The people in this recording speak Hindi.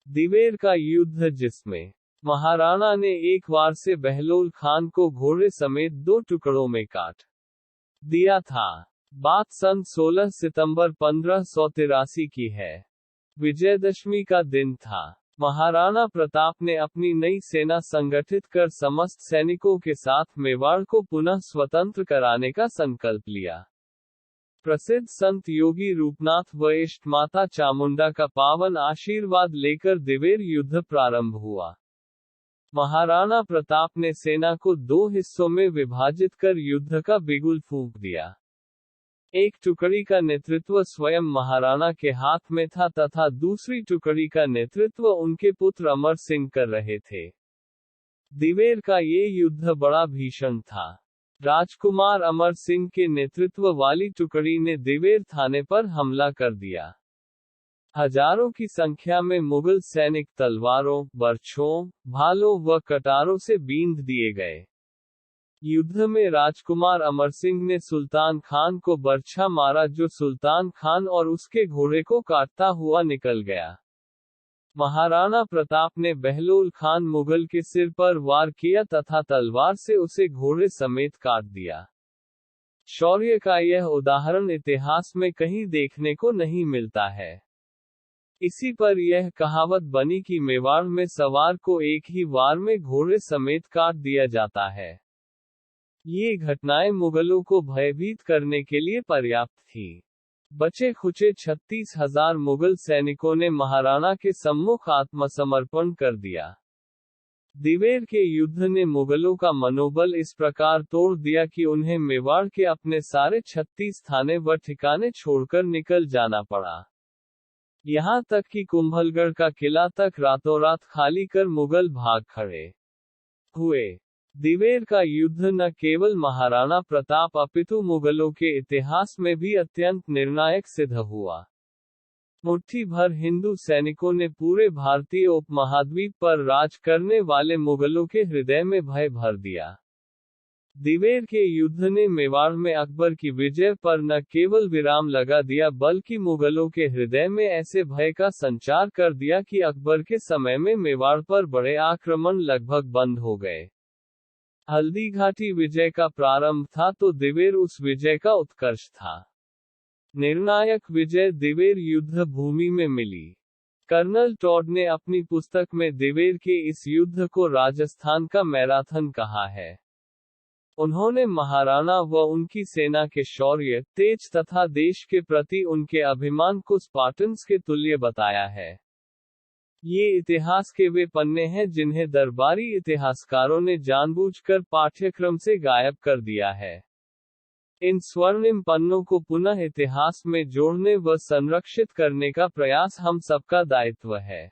दिवेर का युद्ध, जिसमें महाराणा ने एक वार से बहलोल खान को घोड़े समेत 2 टुकड़ों में काट दिया था। बात सन 16 सितंबर 1583 की है। विजयदशमी का दिन था। महाराणा प्रताप ने अपनी नई सेना संगठित कर समस्त सैनिकों के साथ मेवाड़ को पुनः स्वतंत्र कराने का संकल्प लिया। प्रसिद्ध संत योगी रूपनाथ व इष्ट माता चामुंडा का पावन आशीर्वाद लेकर दिवेर युद्ध प्रारंभ हुआ। महाराणा प्रताप ने सेना को 2 हिस्सों में विभाजित कर युद्ध का बिगुल फूंक दिया। एक टुकड़ी का नेतृत्व स्वयं महाराणा के हाथ में था तथा दूसरी टुकड़ी का नेतृत्व उनके पुत्र अमर सिंह कर रहे थे। दिवेर का ये युद्ध बड़ा भीषण था। राजकुमार अमर सिंह के नेतृत्व वाली टुकड़ी ने दिवेर थाने पर हमला कर दिया। हजारों की संख्या में मुगल सैनिक तलवारों, बर्छों, भालों व कटारों से बींध दिए गए। युद्ध में राजकुमार अमर सिंह ने सुल्तान खान को बर्छा मारा, जो सुल्तान खान और उसके घोड़े को काटता हुआ निकल गया। महाराणा प्रताप ने बहलोल खान मुगल के सिर पर वार किया तथा तलवार से उसे घोड़े समेत काट दिया। शौर्य का यह उदाहरण इतिहास में कहीं देखने को नहीं मिलता है। इसी पर यह कहावत बनी कि मेवाड़ में सवार को एक ही वार में घोड़े समेत काट दिया जाता है। ये घटनाएं मुगलों को भयभीत करने के लिए पर्याप्त थी। बचे खुचे 36,000 मुगल सैनिकों ने महाराणा के सम्मुख आत्मसमर्पण कर दिया। दिवेर के युद्ध ने मुगलों का मनोबल इस प्रकार तोड़ दिया कि उन्हें मेवाड़ के अपने सारे 36 थाने व ठिकाने छोड़कर निकल जाना पड़ा। यहाँ तक कि कुंभलगढ़ का किला तक रातों रात खाली कर मुगल भाग खड़े हुए। दिवेर का युद्ध न केवल महाराणा प्रताप अपितु मुगलों के इतिहास में भी अत्यंत निर्णायक सिद्ध हुआ। मुट्ठी भर हिंदू सैनिकों ने पूरे भारतीय उपमहाद्वीप पर राज करने वाले मुगलों के हृदय में भय भर दिया। दिवेर के युद्ध ने मेवाड़ में अकबर की विजय पर न केवल विराम लगा दिया, बल्कि मुगलों के हृदय में ऐसे भय का संचार कर दिया कि अकबर के समय में मेवाड़ पर बड़े आक्रमण लगभग बंद हो गए। हल्दीघाटी विजय का प्रारंभ था तो दिवेर उस विजय का उत्कर्ष था। निर्णायक विजय दिवेर युद्ध भूमि में मिली। कर्नल टॉड ने अपनी पुस्तक में दिवेर के इस युद्ध को राजस्थान का मैराथन कहा है। उन्होंने महाराणा व उनकी सेना के शौर्य, तेज तथा देश के प्रति उनके अभिमान को स्पार्टन्स के तुल्य बताया है। ये इतिहास के वे पन्ने हैं जिन्हें दरबारी इतिहासकारों ने जानबूझकर पाठ्यक्रम से गायब कर दिया है। इन स्वर्णिम पन्नों को पुनः इतिहास में जोड़ने व संरक्षित करने का प्रयास हम सबका दायित्व है।